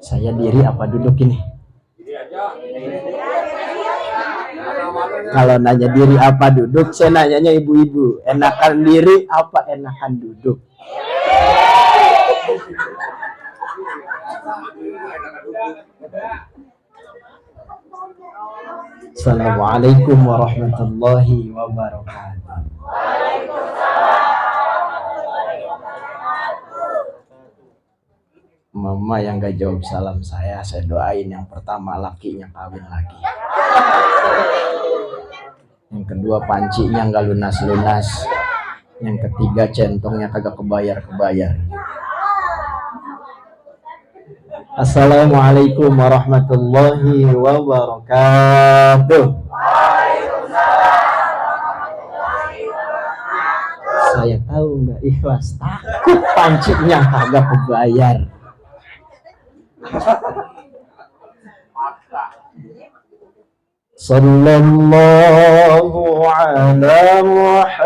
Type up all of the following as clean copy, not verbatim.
Saya diri apa duduk ini? Kalau nanya diri apa duduk, saya nanyanya ibu-ibu. Enakan diri apa enakan duduk? Assalamualaikum warahmatullahi wabarakatuh. Mama yang gak jawab salam saya doain yang pertama lakinya kawin lagi. Yang kedua pancinya gak lunas-lunas. Yang ketiga centongnya kagak kebayar-kebayar. Assalamualaikum warahmatullahi wabarakatuh. Saya tahu nggak ikhlas, takut pancinya kagak kebayar. Sallallahu ala Muhammad,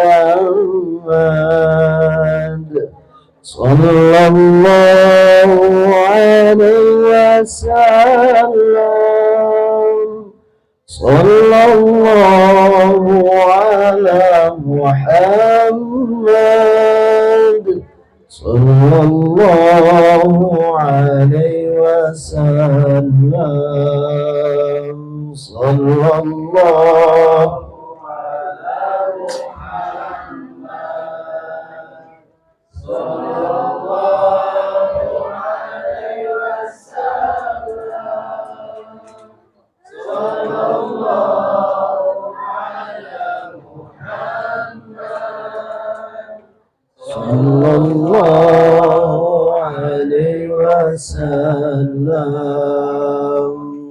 sallallahu alaihi wasallam, sallallahu ala Muhammad, sallallahu alaihi wasallam, sallallahu. Sallallahu alaihi wasallam,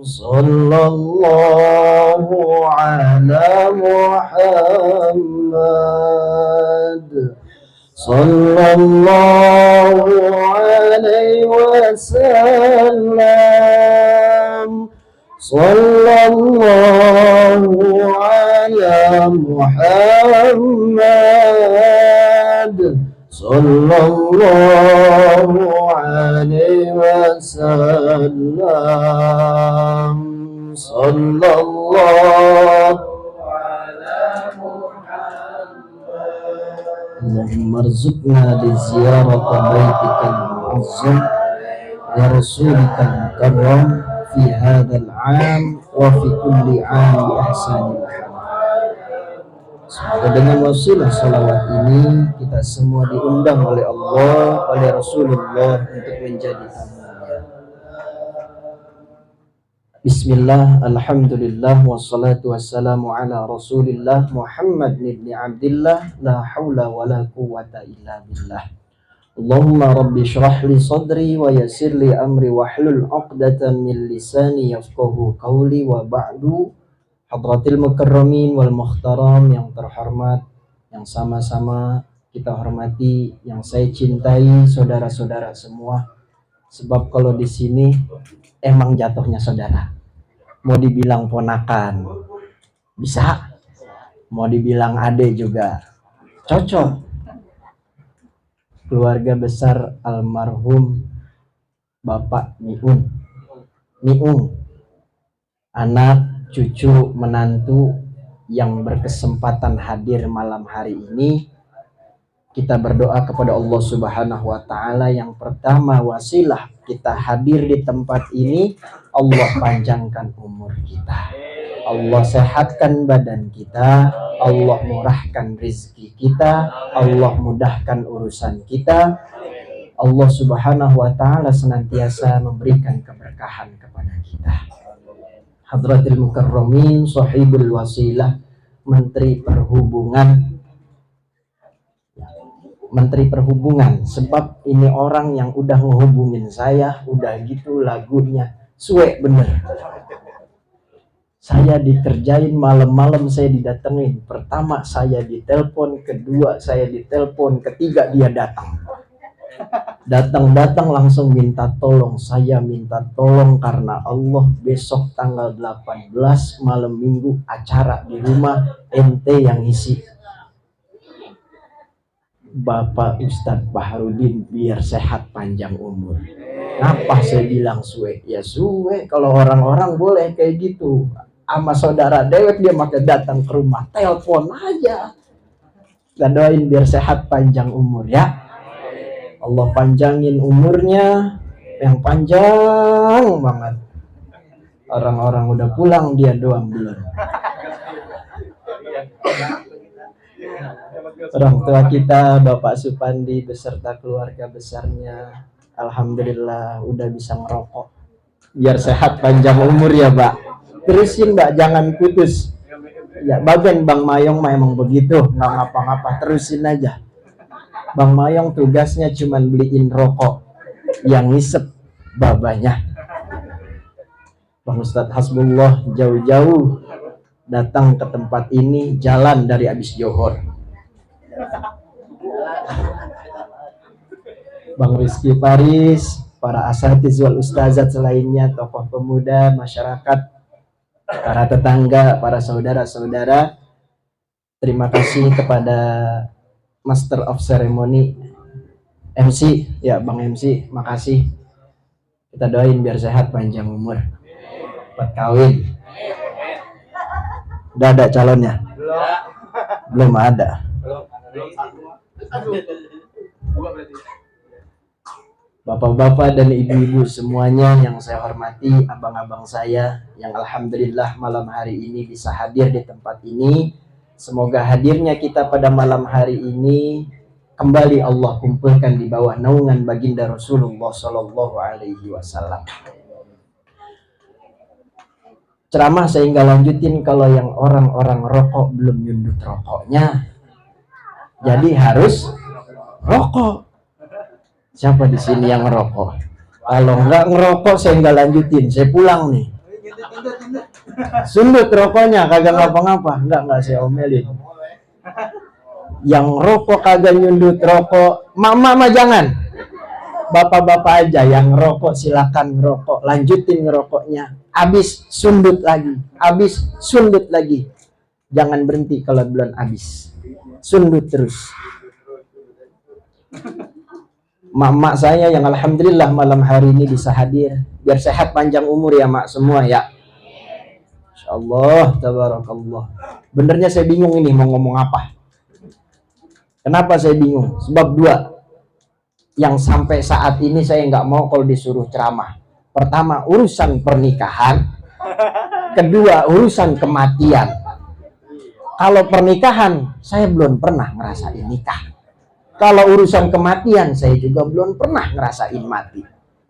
sallallahu ala Muhammad, sallallahu alaihi wasallam, sallallahu ala Muhammad, sallallahu alaihi wasallam, sallallahu ala Muhammad. Allahumma rzuqna li ziyarati baitikal mu'azzam wa rasulikal mukarram fi hadzal 'am wa fi kulli 'am bi ahsanil hal. Semoga dengan wasilah salawat ini kita semua diundang oleh Allah, oleh Rasulullah untuk menjadi tamunya. Bismillah, alhamdulillah, wassalatu wassalamu ala Rasulillah Muhammad ibn Abdillah, la hawla wa la quwwata illa billah. Allahumma rabbi syrah li sadri wa yassir li amri wahlul 'uqdatam min lisani yafqahu qawli wa ba'du. Hadratil mukarramin wal muhtaram yang terhormat, yang sama-sama kita hormati, yang saya cintai, saudara-saudara semua. Sebab kalau di sini emang jatuhnya saudara. Mau dibilang ponakan bisa, mau dibilang ade juga cocok. Keluarga besar almarhum Bapak Miung, anak cucu menantu yang berkesempatan hadir malam hari ini. Kita berdoa kepada Allah Subhanahu wa ta'ala. Yang pertama, wasilah kita hadir di tempat ini, Allah panjangkan umur kita, Allah sehatkan badan kita, Allah murahkan rezeki kita, Allah mudahkan urusan kita. Allah Subhanahu wa ta'ala senantiasa memberikan keberkahan kepada kita. Hadratil mukarramin, sahibul wasilah, Menteri Perhubungan, sebab ini orang yang udah ngehubungin saya, udah gitu lagunya suwe bener. Saya dikerjain malam-malam, saya didatengin. Pertama saya ditelepon, kedua saya ditelepon, ketiga dia datang langsung minta tolong. Saya minta tolong karena Allah, besok tanggal 18 malam minggu acara di rumah, ente yang isi. Bapak Ustadz Baharudin biar sehat panjang umur. Ngapa saya bilang suwe? Ya suwe, kalau orang-orang boleh kayak gitu. Sama saudara dewek dia makin datang ke rumah, telepon aja. Kita doain biar sehat panjang umur ya. Allah panjangin umurnya yang panjang banget. Orang-orang udah pulang, dia doang belum. Orang tua kita Bapak Supandi beserta keluarga besarnya alhamdulillah udah bisa ngerokok. Biar sehat panjang umur ya Mbak. Terusin Mbak, jangan putus. Ya bagian Bang Mayong memang begitu, nggak ngapa-ngapa, terusin aja. Bang Mayong tugasnya cuman beliin rokok, yang ngisep babanya. Bang Ustadz Hasbullah jauh-jauh datang ke tempat ini, jalan dari abis Johor. Bang Rizky Paris, para asatiz wal ustazat selainnya, tokoh pemuda, masyarakat, para tetangga, para saudara-saudara, terima kasih kepada Master of Ceremony, MC, ya Bang MC, makasih. Kita doain biar sehat panjang umur, buat kawin. Udah ada calonnya? Belum ada. Bapak-bapak dan ibu-ibu semuanya yang saya hormati, abang-abang saya yang alhamdulillah malam hari ini bisa hadir di tempat ini. Semoga hadirnya kita pada malam hari ini kembali Allah kumpulkan di bawah naungan baginda Rasulullah Shallallahu Alaihi Wasallam. Ceramah saya nggak lanjutin kalau yang orang-orang rokok belum nyundut rokoknya. Jadi harus rokok. Siapa di sini yang ngerokok? Kalau nggak ngerokok saya nggak lanjutin, saya pulang nih. Sundut rokoknya, kagak ngapa-ngapa. Nggak saya omelin. Yang rokok kagak nyundut rokok, mama jangan. Bapak-bapak aja yang ngerokok silakan ngerokok, lanjutin ngerokoknya. Habis sundut lagi, habis sundut lagi. Jangan berhenti kalau belum habis. Sundut terus. Mak saya yang alhamdulillah malam hari ini bisa hadir, biar sehat panjang umur ya mak semua ya. Insyaallah, tabarakallah. Benernya saya bingung ini mau ngomong apa. Kenapa saya bingung? Sebab dua yang sampai saat ini saya nggak mau kalau disuruh ceramah. Pertama urusan pernikahan, kedua urusan kematian. Kalau pernikahan saya belum pernah ngerasain nikah. Kalau urusan kematian saya juga belum pernah ngerasain mati.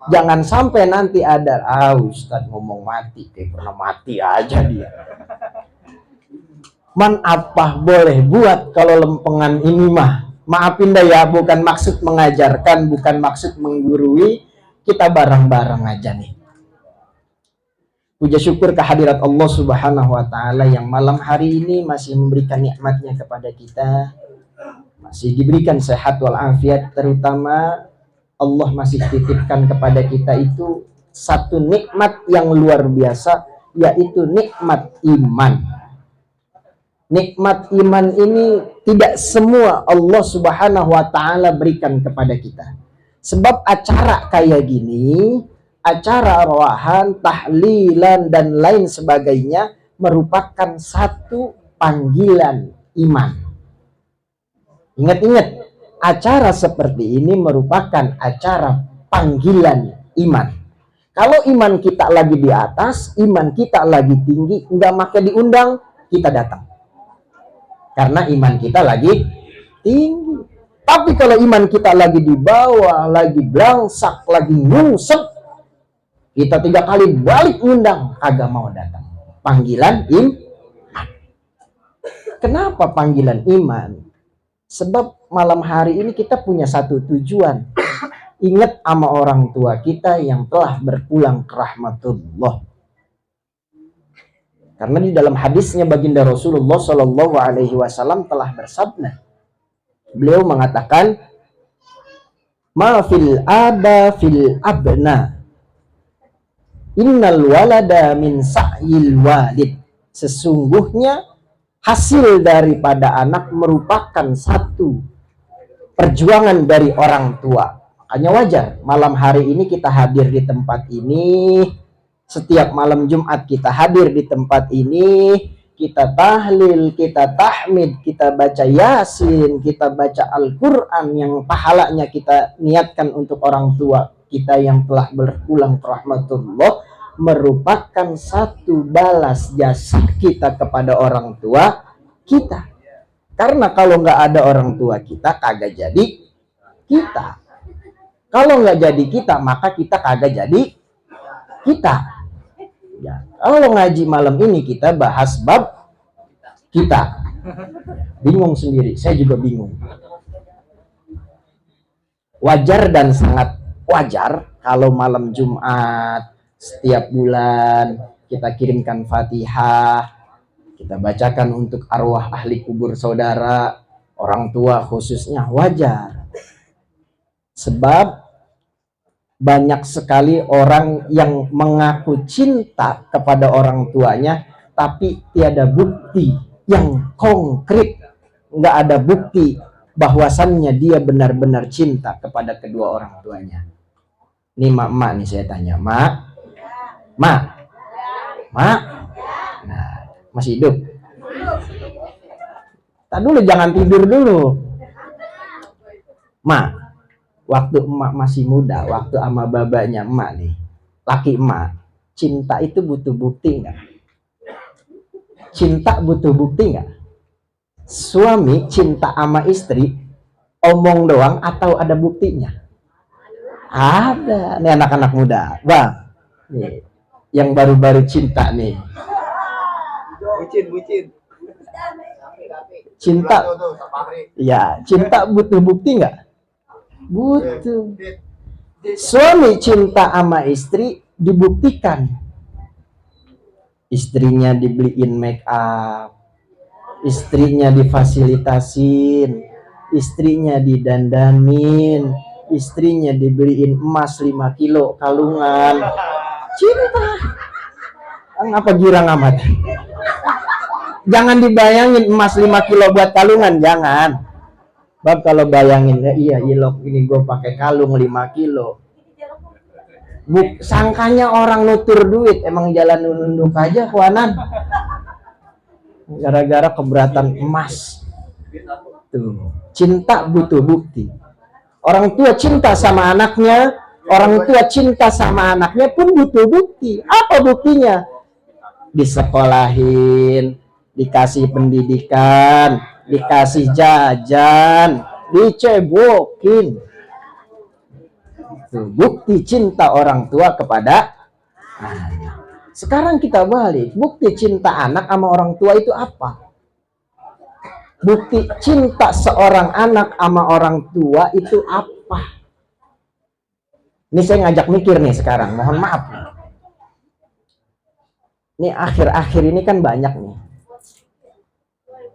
Jangan sampai nanti ada Ustadz ngomong mati kayak pernah mati aja dia. Man apa boleh buat kalau lempengan ini mah. Maafin dah ya, bukan maksud mengajarkan, bukan maksud menggurui, kita bareng-bareng aja nih. Puja syukur kehadirat Allah Subhanahu wa Ta'ala yang malam hari ini masih memberikan nikmatnya kepada kita, masih diberikan sehat walafiat, terutama Allah masih titipkan kepada kita itu satu nikmat yang luar biasa, yaitu nikmat iman. Nikmat iman ini tidak semua Allah Subhanahu wa Ta'ala berikan kepada kita. Sebab acara kayak gini, acara arwahan, tahlilan dan lain sebagainya merupakan satu panggilan iman. Ingat-ingat, acara seperti ini merupakan acara panggilan iman. Kalau iman kita lagi di atas, iman kita lagi tinggi, nggak maka diundang, kita datang. Karena iman kita lagi tinggi. Tapi kalau iman kita lagi di bawah, lagi blangsak, lagi nyungsep, kita 3 kali balik ngundang, kagak mau datang. Panggilan iman. Kenapa panggilan iman? Sebab malam hari ini kita punya satu tujuan. Ingat sama orang tua kita yang telah berpulang ke rahmatullah. Karena di dalam hadisnya baginda Rasulullah Shallallahu Alaihi Wasallam telah bersabda, beliau mengatakan, ma fil aba fil abna, innal walada min sa'yil walid. Sesungguhnya hasil daripada anak merupakan satu perjuangan dari orang tua. Makanya wajar malam hari ini kita hadir di tempat ini, setiap malam Jumat kita hadir di tempat ini, kita tahlil, kita tahmid, kita baca Yasin, kita baca Al-Quran yang pahalanya kita niatkan untuk orang tua kita yang telah berulang rahmatullah, merupakan satu balas jasa kita kepada orang tua kita. Karena kalau nggak ada orang tua kita, kagak jadi kita. Kalau nggak jadi kita, maka kita kagak jadi kita. Ya, kalau ngaji malam ini kita bahas bab kita. Bingung sendiri, saya juga bingung. Wajar dan sangat wajar kalau malam Jumat setiap bulan kita kirimkan Fatihah, kita bacakan untuk arwah ahli kubur saudara, orang tua khususnya, wajar. Sebab banyak sekali orang yang mengaku cinta kepada orang tuanya, tapi tiada bukti yang konkret, nggak ada bukti bahwasannya dia benar-benar cinta kepada kedua orang tuanya. Ini mak nih saya tanya, mak, nah masih hidup? Tak dulu, jangan tidur dulu, mak. Waktu emak masih muda, waktu ama babanya emak nih, laki emak, cinta itu butuh bukti nggak? Cinta butuh bukti nggak? Suami cinta ama istri, omong doang atau ada buktinya? Ada. Nih anak-anak muda, bang, nih yang baru-baru cinta nih. Bucin. Cinta, ya cinta butuh bukti nggak? Butuh. Suami cinta sama istri dibuktikan. Istrinya dibeliin make up, istrinya difasilitasin, istrinya didandanin, istrinya dibeliin emas 5 kilo kalungan. Cinta. Ngapa girang amat? Jangan dibayangin emas 5 kilo buat kalungan, jangan. Bab kalau bayangin, ya iya ilok ini gue pakai kalung 5 kilo. Sangkanya orang nutur duit, emang jalan nunduk aja kuanan. Gara-gara keberatan emas. Tuh, cinta butuh bukti. Orang tua cinta sama anaknya, orang tua cinta sama anaknya pun butuh bukti. Apa buktinya? Disekolahin, dikasih pendidikan, dikasih jajan, dicebokin. Tuh, bukti cinta orang tua kepada anak. Sekarang kita balik, bukti cinta anak sama orang tua itu apa? Bukti cinta seorang anak sama orang tua itu apa? Ini saya ngajak mikir nih sekarang, mohon maaf. Ini akhir-akhir ini kan banyak nih.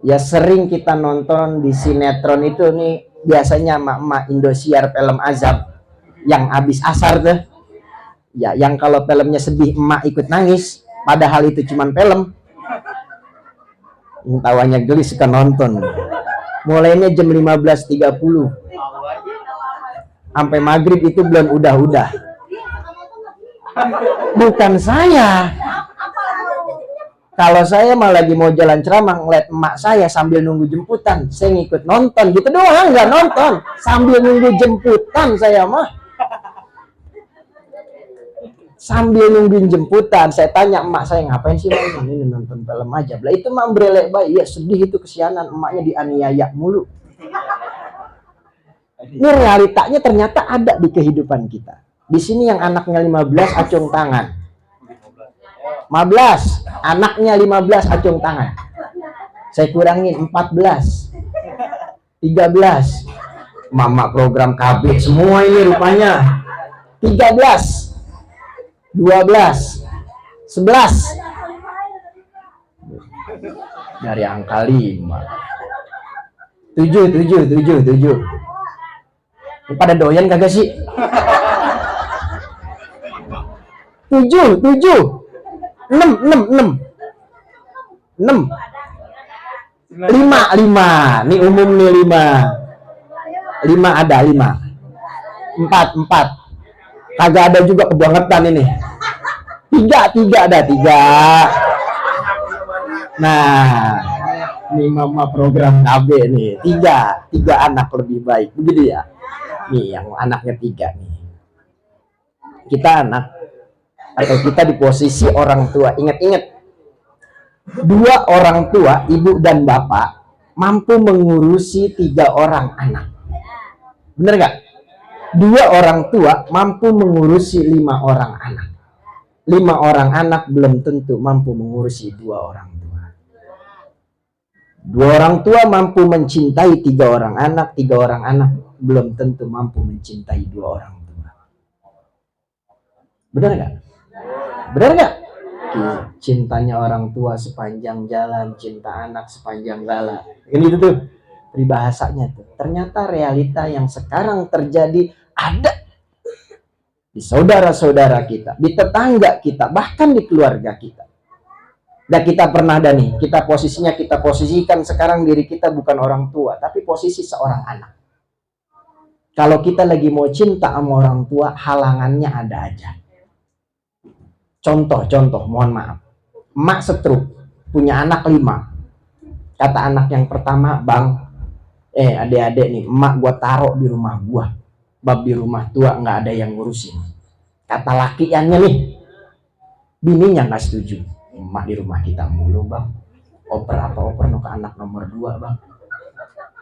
Ya sering kita nonton di sinetron itu nih, biasanya emak-emak Indosiar film azab yang habis asar tuh. Ya yang kalau filmnya sedih emak ikut nangis, padahal itu cuman film. Yang tawanya geli suka nonton. Mulainya jam 15.30 sampai maghrib itu belum udah. Bukan saya. Kalau saya mah lagi mau jalan ceramah ngeliat emak saya sambil nunggu jemputan, saya ngikut nonton gitu doang, nggak nonton sambil nunggu jemputan. Saya mah sambil nungguin jemputan, saya tanya emak saya, ngapain sih mak? Ini nonton film aja. Lah itu mah brelek bayi, ya sedih itu kesianan, emaknya dianiaya mulu. Ini realitanya ternyata ada di kehidupan kita. Di sini yang anaknya 15 acung tangan. 15, anaknya 15 acung tangan. Saya kurangin 14, 13. Mama program KB semua ini rupanya. 13, 12, 11. Dari angka 5. 7. Pada doyan kagak sih? 7. 6. 5. Nih umum nih 5. 5 ada, 5. 4. Kagak ada juga, kebangetan ini. 3 ada, 3. Nah, ini mama program KB nih. 3 anak lebih baik, begitu ya. Nih yang anaknya 3 nih. Kita anak atau kita di posisi orang tua. Ingat-ingat, 2 orang tua, ibu dan bapak, mampu mengurusi 3 orang anak. Bener gak? 2 orang tua mampu mengurusi 5 orang anak. 5 orang anak belum tentu mampu mengurusi 2 orang tua. 2 orang tua mampu mencintai 3 orang anak. 3 orang anak belum tentu mampu mencintai 2 orang tua. Bener gak? Bener gak? Cintanya orang tua sepanjang jalan, cinta anak sepanjang gala. Ini tuh peribahasanya tuh. Ternyata realita yang sekarang terjadi ada di saudara-saudara kita, di tetangga kita, bahkan di keluarga kita. Dan kita pernah ada nih, kita posisikan sekarang diri kita bukan orang tua, tapi posisi seorang anak. Kalau kita lagi mau cinta sama orang tua, halangannya ada aja. Contoh, mohon maaf. Emak setruk, punya anak 5. Kata anak yang pertama, bang, adik-adik nih, emak gua taruh di rumah gua. Bab di rumah tua nggak ada yang ngurusin. Kata lakiannya nih, bininya nggak setuju. Emak di rumah kita mulu bang. Oper no ke anak nomor 2 bang.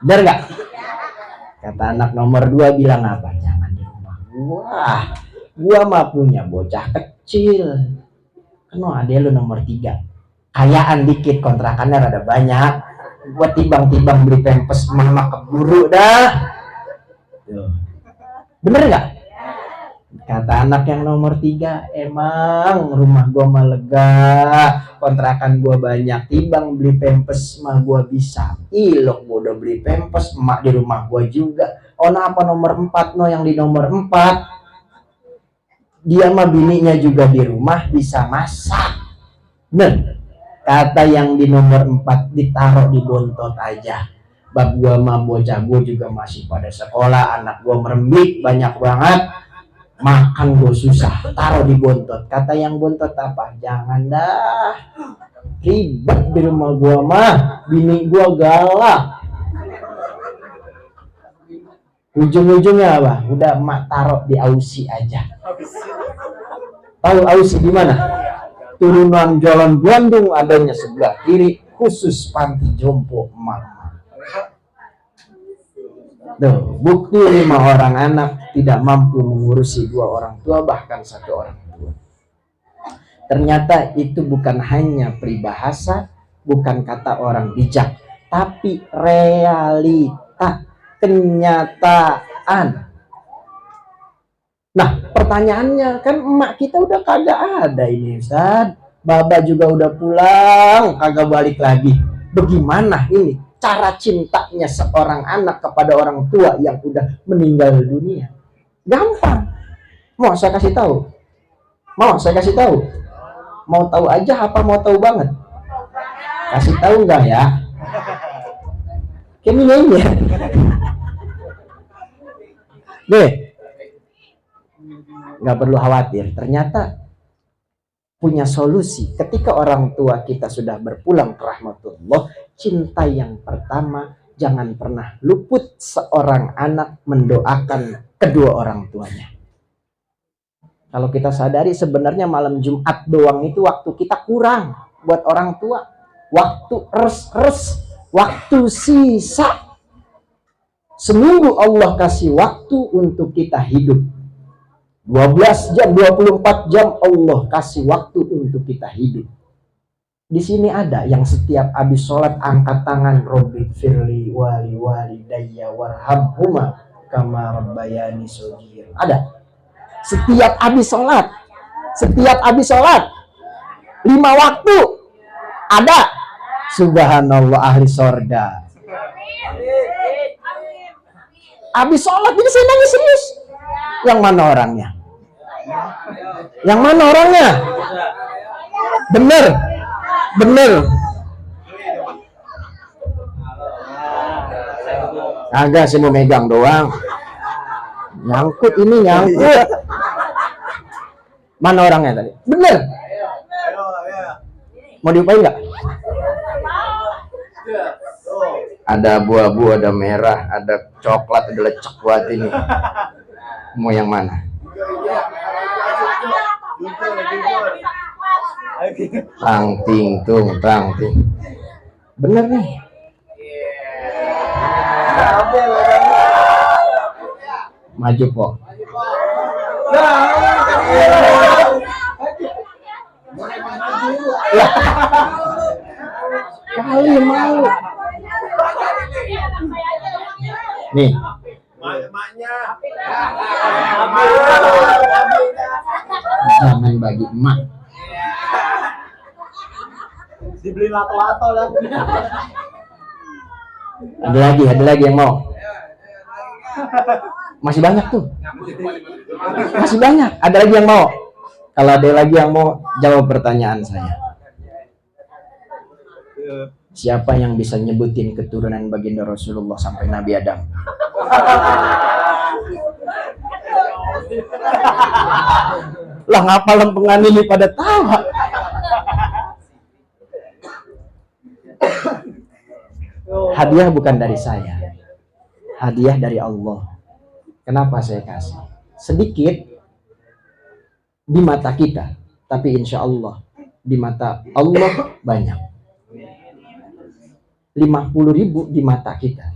Bener nggak? Kata anak nomor 2 bilang apa? Jangan di rumah gua mah punya bocah kecil. Kan adek lu nomor 3. Kayaan dikit, kontrakannya rada banyak. Gua timbang-timbang beli pempes mama keburu dah. Tuh. Bener nggak? Kata anak yang nomor 3, emang rumah gua mah lega, kontrakan gua banyak, timbang beli pempes mah gua bisa. Ilok gua udah beli pempes, emak di rumah gua juga. Apa nomor 4 yang di nomor 4? Dia mah bininya juga di rumah bisa masak. Bener. Kata yang di nomor 4 ditaruh di bontot aja. Bab gua mah bocah gua juga masih pada sekolah, anak gua merembik banyak banget, makan gua susah, taruh di bontot. Kata yang bontot apa? Jangan dah, ribet di rumah gua mah, bini gua galak. Ujung-ujungnya apa? Udah emak taruh di Ausi aja. Tahu Ausi di mana? Turunan Jalan Bandung, adanya sebelah kiri, khusus panti jompo emak. Tuh, bukti 5 orang anak tidak mampu mengurusi 2 orang tua, bahkan 1 orang tua. Ternyata itu bukan hanya peribahasa, bukan kata orang bijak, tapi realita, kenyataan. Nah, pertanyaannya kan emak kita udah kagak ada ini Ustaz. Baba juga udah pulang, kagak balik lagi. Bagaimana ini cara cintanya seorang anak kepada orang tua yang udah meninggal dunia? Gampang. Mau saya kasih tahu? Mau tahu aja apa mau tahu banget? Kasih tahu enggak ya? Kayaknya. Nih, nggak perlu khawatir. Ternyata punya solusi. Ketika orang tua kita sudah berpulang ke rahmatullah, cinta yang pertama, jangan pernah luput seorang anak mendoakan kedua orang tuanya. Kalau kita sadari sebenarnya malam Jumat doang itu waktu kita kurang buat orang tua. Waktu waktu sisa. Seminggu Allah kasih waktu untuk kita hidup. 12 jam, 24 jam Allah kasih waktu untuk kita hidup. Di sini ada yang setiap habis sholat angkat tangan, Robbi firli wali walidayya warhamhuma kama rabbayani shaghira. Ada. Setiap habis sholat 5 waktu ada. Subhanallah, ahli sorga. Habis sholat ini saya nangis serius. Yang mana orangnya? Bener. Agak sih mau megang doang. Nyangkut ini nyangkut. Mana orangnya tadi? Bener. Mau diupain nggak? Ada abu-abu, ada merah, ada coklat, ada lecek buat ini. Mau yang mana? Tang ting tung tang ting. Bener nih. Maju kok. Kali mau. Nih. Jangan bagi emak. Dibeli lato-lato lah. Ada lagi yang mau. Masih banyak tuh. Masih banyak. Ada lagi yang mau. Kalau ada lagi yang mau, jawab pertanyaan saya. Siapa yang bisa nyebutin keturunan baginda Rasulullah sampai Nabi Adam? Lah ngapa lempengan ini pada tawa? Hadiah bukan dari saya. Hadiah dari Allah. Kenapa saya kasih? Sedikit di mata kita, tapi insya Allah di mata Allah banyak. 50.000 di mata kita.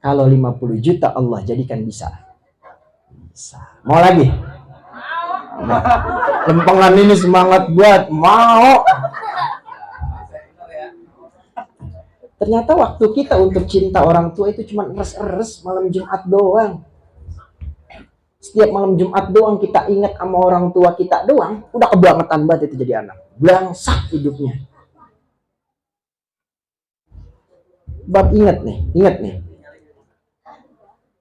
Kalau 50 juta Allah jadikan bisa. Mau lagi? Lempengan ini semangat buat mau. Ternyata waktu kita untuk cinta orang tua itu cuma eres-eres malam Jumat doang. Setiap malam Jumat doang kita ingat sama orang tua kita doang, udah kebangetan banget itu jadi anak. Blangsak hidupnya. Bab ingat nih.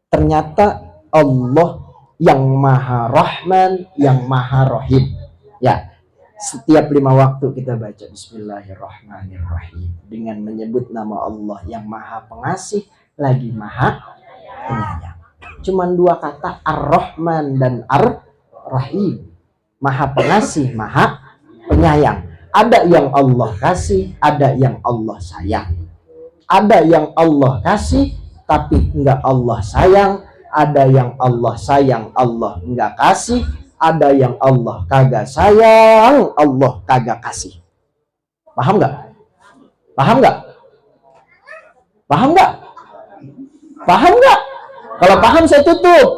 Ternyata Allah yang Maha Rahman, yang Maha Rahim. Ya, setiap 5 waktu kita baca Bismillahirrahmanirrahim dengan menyebut nama Allah yang Maha Pengasih lagi Maha Penyayang. Cuman 2 kata, Ar-Rahman dan Ar-Rahim. Maha Pengasih, Maha Penyayang. Ada yang Allah kasih, ada yang Allah sayang. Ada yang Allah kasih tapi enggak Allah sayang. Ada yang Allah sayang, Allah enggak kasih. Ada yang Allah kagak sayang, Allah kagak kasih. Paham nggak? Paham nggak? Paham nggak? Paham nggak? Kalau paham saya tutup.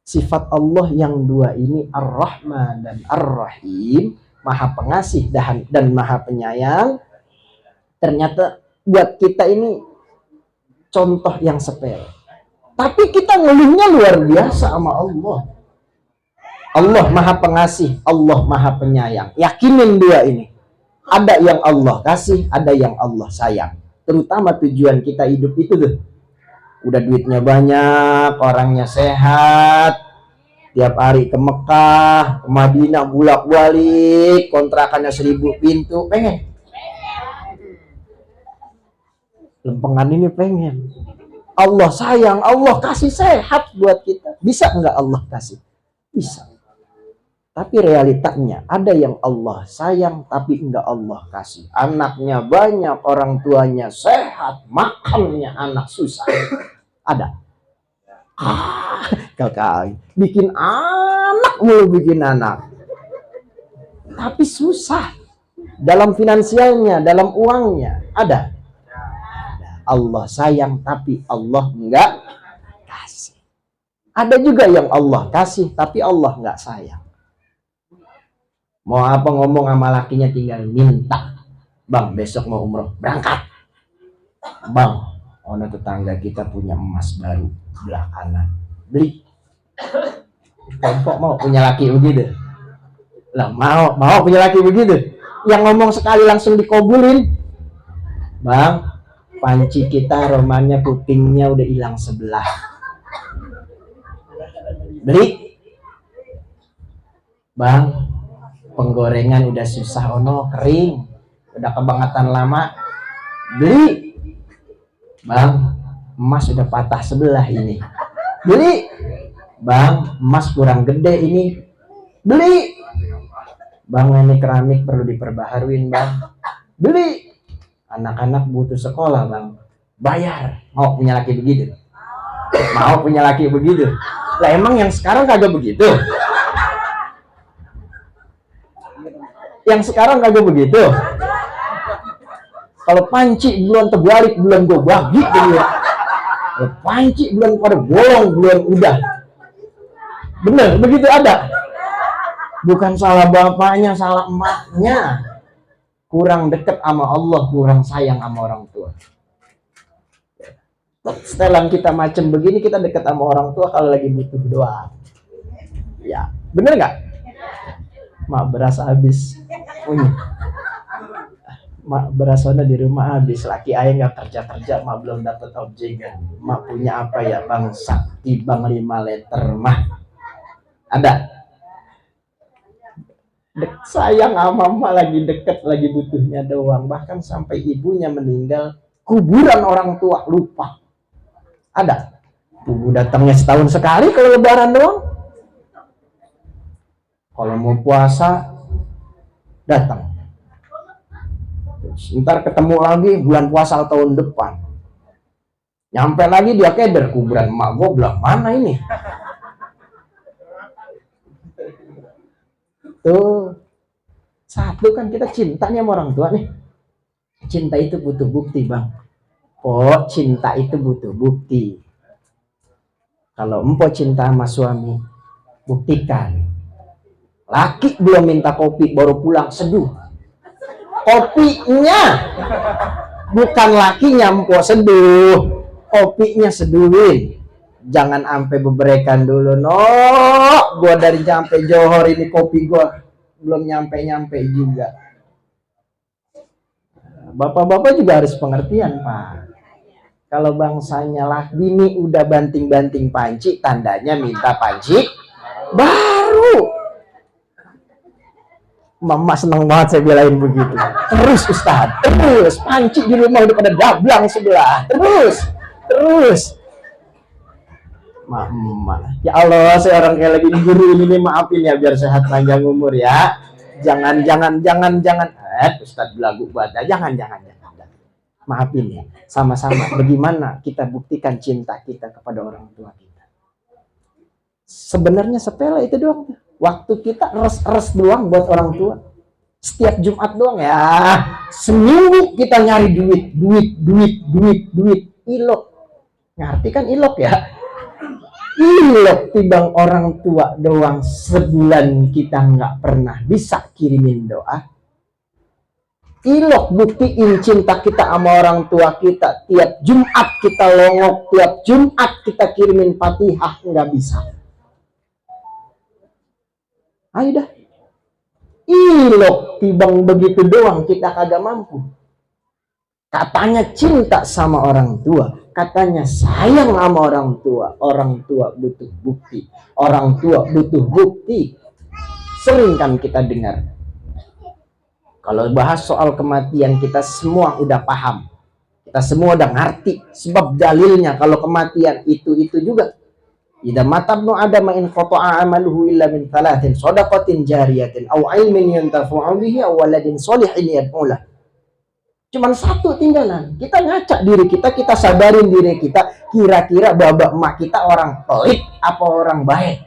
Sifat Allah yang 2 ini, Ar-Rahman dan Ar-Rahim, Maha Pengasih dan Maha Penyayang. Ternyata buat kita ini contoh yang sepele. Tapi kita ngeluhnya luar biasa sama Allah. Allah Maha Pengasih, Allah Maha Penyayang. Yakinin 2 ini. Ada yang Allah kasih, ada yang Allah sayang. Terutama tujuan kita hidup itu tuh. Udah duitnya banyak, orangnya sehat, tiap hari ke Mekah, ke Madinah bolak-balik, kontrakannya 1000 pintu, pengen. Lempengan ini pengen. Allah sayang, Allah kasih sehat buat kita. Bisa nggak Allah kasih? Bisa. Tapi realitanya ada yang Allah sayang tapi enggak Allah kasih. Anaknya banyak, orang tuanya sehat, makannya anak susah. Ada. Kali bikin anak mulu bikin anak. Tapi susah. Dalam finansialnya, dalam uangnya ada. Allah sayang tapi Allah enggak kasih. Ada juga yang Allah kasih tapi Allah enggak sayang. Mau apa ngomong sama lakinya tinggal minta. Bang, besok mau umroh, berangkat. Bang, ono tetangga kita punya emas baru belah kanan, beli. Kok mau punya laki begitu? Lah mau punya laki begitu? Yang ngomong sekali langsung dikabulin. Bang, panci kita romannya kupingnya udah hilang sebelah. Beli. Bang, penggorengan udah susah ono kering, udah kebangetan lama, beli. Bang, emas sudah patah sebelah ini. Beli. Bang, emas kurang gede ini. Beli. Bang, ini keramik perlu diperbaharuin, Bang. Beli. Anak-anak butuh sekolah, Bang. Bayar. Mau punya laki begitu? Mau punya laki begitu? Lah emang yang sekarang kagak begitu? Yang sekarang kagak begitu? Kalau panci belum terbalik, belum gue bagi dulu. Kalau panci belum pada bolong, belum udah. Bener, begitu ada. Bukan salah bapaknya, salah emaknya. Kurang dekat sama Allah, kurang sayang sama orang tua. Setelan kita macam begini, kita dekat sama orang tua kalau lagi butuh doa. Ya, bener nggak? Mak beras habis. Mak berasanya di rumah habis, laki ayah nggak kerja, mak belum dapat objekan. Mak punya apa ya bang? Sakti bang 5 liter mah. Ada. Sayang sama mak lagi deket, lagi butuhnya doang. Bahkan sampai ibunya meninggal, kuburan orang tua lupa. Ada. Ibu datangnya setahun sekali kalau lebaran doang. Kalau mau puasa datang. Ntar ketemu lagi bulan puasa tahun depan. Nyampe lagi dia keder, kuburan emak gue bilang mana ini? Tuh, satu kan kita cintanya sama orang tua nih. Cinta itu butuh bukti bang. Oh, cinta itu butuh bukti. Kalau empok cinta sama suami, buktikan. Laki belum minta kopi, baru pulang seduh. Kopinya bukan lakinya empok seduh, kopinya seduhin. Jangan sampai beberekan dulu. No, gua dari sampai Johor ini kopi gua belum nyampe juga. Bapak-bapak juga harus pengertian, Pak. Kalau bangsanya lah bini udah banting-banting panci, tandanya minta panci baru. Mama seneng banget saya belain begitu. Terus Ustaz, terus panci di rumah udah pada dablang sebelah. Terus. Mama, ya Allah, saya orang kayak lagi di guru ini nih, maafin ya biar sehat panjang umur ya. Jangan. Ustaz belagu banget. Jangan. Maafin ya. Sama-sama. Bagaimana kita buktikan cinta kita kepada orang tua kita? Sebenarnya sepele itu doang. Waktu kita res doang buat orang tua. Setiap Jumat doang ya. Seminggu kita nyari duit. Ilok. Ngerti kan ilok ya? Ilok tibang orang tua doang. Sebulan kita nggak pernah bisa kirimin doa. Ilok buktiin cinta kita sama orang tua kita. Tiap Jumat kita longok. Tiap Jumat kita kirimin Fatihah. Nggak bisa. Ayo dah. Ilok tibang begitu doang kita kagak mampu. Katanya cinta sama orang tua, katanya sayang sama orang tua. Orang tua butuh bukti. Sering kan kita dengar. Kalau bahas soal kematian kita semua udah paham. Kita semua udah ngerti sebab dalilnya kalau kematian itu juga. Idza matabnu adama in qata'a amaluhu illa min thalathin shadaqatin jariyatin aw ilmin yantafa'u bihi aw waladin sholihin yad'ulah. Cuman satu tinggalan. Kita ngacak diri kita sabarin diri kita, kira-kira bapak emak kita orang pelit apa orang baik.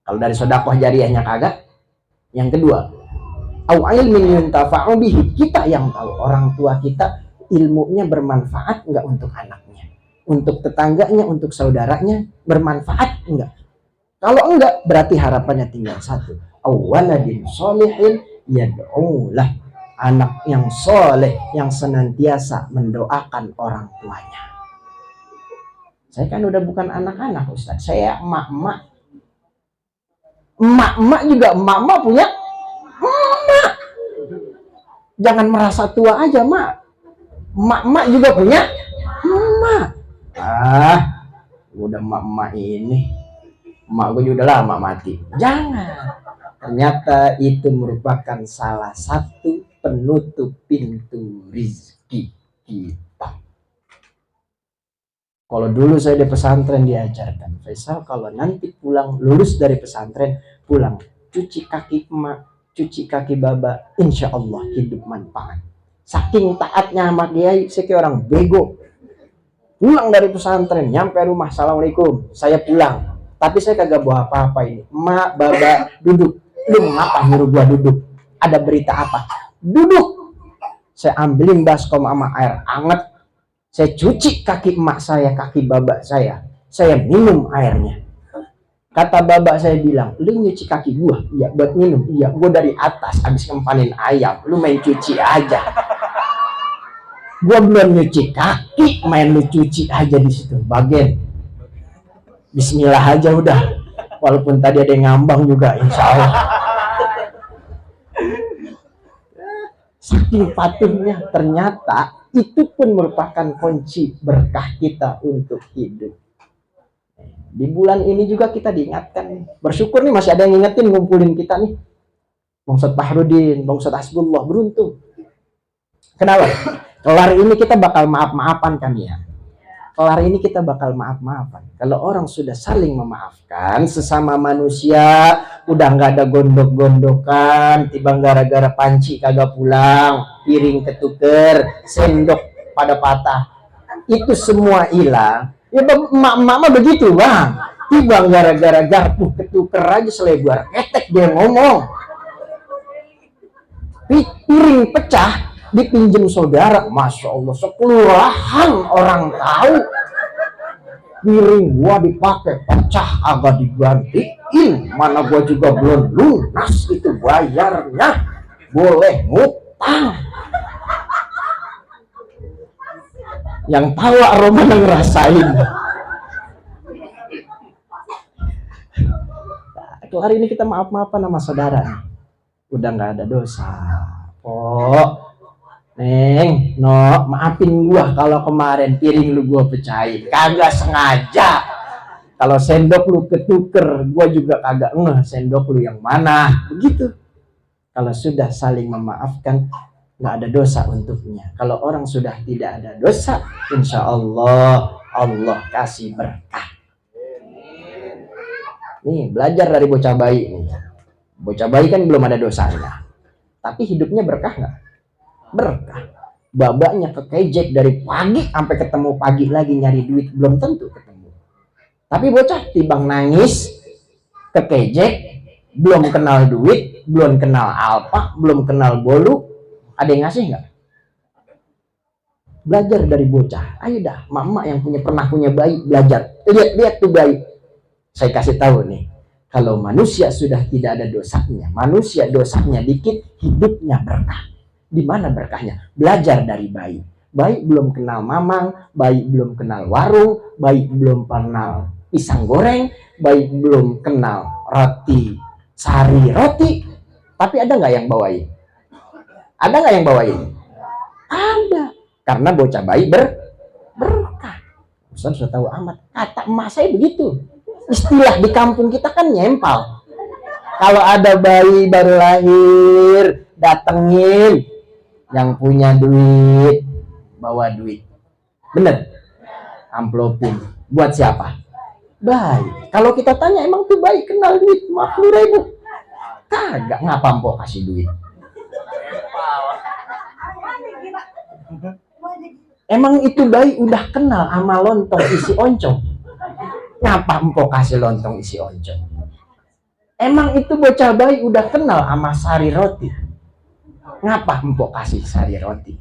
Kalau dari sedekah jariyahnya kagak. Yang kedua, aw ilmin yantafa'u bihi, kita yang tahu orang tua kita ilmunya bermanfaat enggak untuk anaknya, untuk tetangganya, untuk saudaranya, bermanfaat enggak? Kalau enggak, berarti harapannya tinggal satu. Awaladin sholihin yad'ulah, anak yang soleh yang senantiasa mendoakan orang tuanya. Saya kan udah bukan anak-anak Ustaz, saya emak-emak juga, emak-emak punya emak. Jangan merasa tua aja, mak. Emak-emak juga punya emak. Udah emak-emak ini, emak gue udah lama mati. Jangan. Ternyata itu merupakan salah satu penutup pintu rizki kita. Kalau dulu saya di pesantren diajarkan, Faisal kalau nanti pulang lulus dari pesantren, pulang cuci kaki emak, cuci kaki baba, insya Allah hidup manfaat. Saking taatnya sama kiai, saya kayak orang bego. Pulang dari pesantren, nyampe rumah, assalamualaikum, saya pulang. Tapi saya kagak bawa apa-apa ini. Emak, baba, duduk. Lu ngapa nyuruh gua duduk? Ada berita apa? Duduk. Saya ambilin baskom sama air hangat. Saya cuci kaki emak saya, kaki baba saya. Saya minum airnya. Kata baba saya bilang, lu nyuci kaki gua? Iya, buat minum. Iya, gua dari atas habis ngempanin ayam. Lu main cuci aja. Gua belum nyuci kaki, main lu cuci aja di situ. Bagian. Bismillah aja udah. Walaupun tadi ada yang ngambang juga, insya Allah. Saking patuhnya, ternyata itu pun merupakan kunci berkah kita untuk hidup. Di bulan ini juga kita diingatkan. Bersyukur nih masih ada yang ngingetin, ngumpulin kita nih. Bang Ustadz Fahrudin, Bang Ustadz Hasbullah, beruntung. Kenapa? Kelar ini kita bakal maaf-maafan kan ya. Kelar ini kita bakal maaf-maafan. Kalau orang sudah saling memaafkan sesama manusia, udah nggak ada gondok-gondokan, tiba gara-gara panci kagak pulang, piring ketuker, sendok pada patah, itu semua hilang. Ya emak-emak begitu bang, tiba gara-gara garpu ketuker aja selebar ketek dia ngomong. Piring pecah dipinjem saudara, masya Allah, sekelurahan orang tahu piring gua dipakai pecah agak digantiin, mana gua juga belum lunas itu bayarnya, boleh ngutang. Yang tahu aroma ngerasain. Kelar ini kita maaf-maafan sama saudara, udah nggak ada dosa. Oh Neng, no, maafin gua kalau kemarin piring lu gua pecahin, kagak sengaja. Kalau sendok lu ketuker, gua juga kagak ngeh sendok lu yang mana. Begitu. Kalau sudah saling memaafkan, nggak ada dosa untuknya. Kalau orang sudah tidak ada dosa, insya Allah Allah kasih berkah. Nih belajar dari bocah bayi nih. Bocah bayi kan belum ada dosanya, tapi hidupnya berkah nggak? Berkah. Babanya kekejek dari pagi sampai ketemu pagi lagi nyari duit, belum tentu ketemu. Tapi bocah tibang nangis, kekejek, belum kenal duit, belum kenal alpa, belum kenal bolu, ada yang ngasih nggak? Belajar dari bocah. Ayo dah, mama yang pernah punya bayi, belajar. Lihat tuh bayi. Saya kasih tahu nih, kalau manusia sudah tidak ada dosanya, manusia dosanya dikit, hidupnya berkah. Di mana berkahnya? Belajar dari bayi. Bayi belum kenal mamang, bayi belum kenal warung, bayi belum kenal pisang goreng, bayi belum kenal roti, sari roti. Tapi ada nggak yang bawain? Ada nggak yang bawain? Ada. Karena bocah bayi berkah. Ustaz sudah tahu amat. Kata emak saya begitu. Istilah di kampung kita kan nyempal. Kalau ada bayi baru lahir, datengin. Yang punya duit, bawa duit. Bener? Amplopin. Buat siapa? Bayi. Kalau kita tanya, emang tuh bayi kenal duit 50.000? Kagak, ngapa mpok kasih duit? Emang itu bayi udah kenal sama lontong isi oncom? Ngapa mpok kasih lontong isi oncom? Emang itu bocah bayi udah kenal sama sari roti? Ngapa empok kasih sari roti?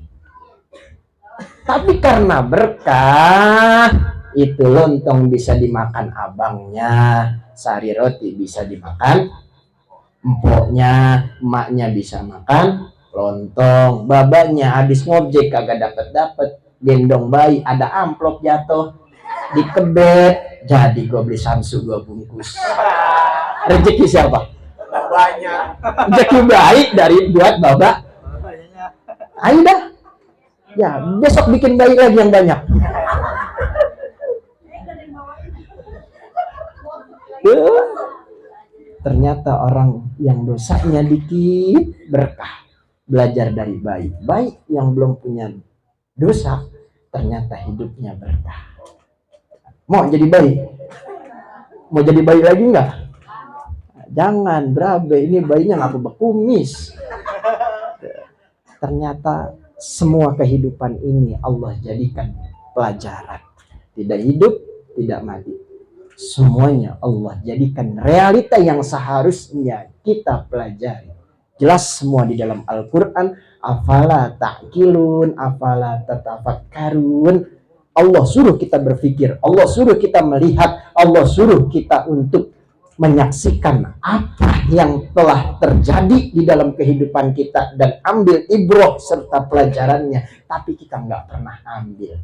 Tapi karena berkah, itu lontong bisa dimakan abangnya, sari roti bisa dimakan empoknya, emaknya bisa makan lontong, babanya habis ngojek kagak dapet, gendong bayi ada amplop jatuh, dikebet, jadi gue beli Samsu 2 bungkus. Rezeki siapa? Banyak. Rezeki baik dari buat baba. Ayo dah. Ya, besok bikin bayi lagi yang banyak. Ternyata orang yang dosanya dikit berkah. Belajar dari bayi. Bayi yang belum punya dosa, ternyata hidupnya berkah. Mau jadi bayi? Mau jadi bayi lagi nggak? Jangan, berabe, ini bayinya nggak berkumis. Ternyata semua kehidupan ini Allah jadikan pelajaran. Tidak hidup, tidak mati. Semuanya Allah jadikan realita yang seharusnya kita pelajari. Jelas semua di dalam Al-Quran. Afala ta'qilun, afala tatafakkarun. Allah suruh kita berpikir, Allah suruh kita melihat, Allah suruh kita untuk menyaksikan apa yang telah terjadi di dalam kehidupan kita dan ambil ibrah serta pelajarannya. Tapi kita nggak pernah ambil.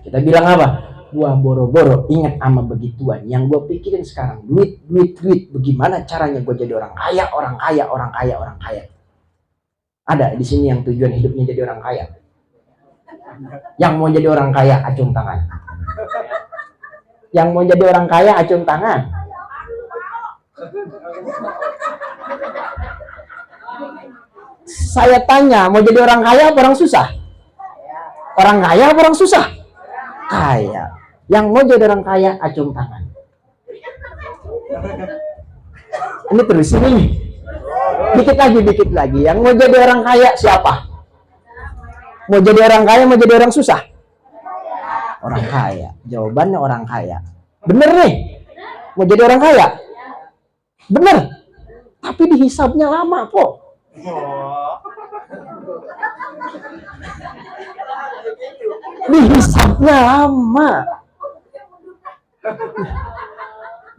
Kita bilang apa? Gua boro-boro ingat sama begituan. Yang gue pikirin sekarang duit. Bagaimana caranya gue jadi orang kaya? Ada di sini yang tujuan hidupnya jadi orang kaya? Yang mau jadi orang kaya acung tangan. Yang mau jadi orang kaya acung tangan. Saya tanya, mau jadi orang kaya apa orang susah? Orang kaya apa orang susah? Kaya. Yang mau jadi orang kaya acung tangan. Ini terus ini. Dikit lagi. Yang mau jadi orang kaya siapa? Mau jadi orang kaya, mau jadi orang susah? Orang kaya. Jawabannya orang kaya. Bener nih. Mau jadi orang kaya? Bener. Tapi dihisabnya lama kok. Dihisabnya lama.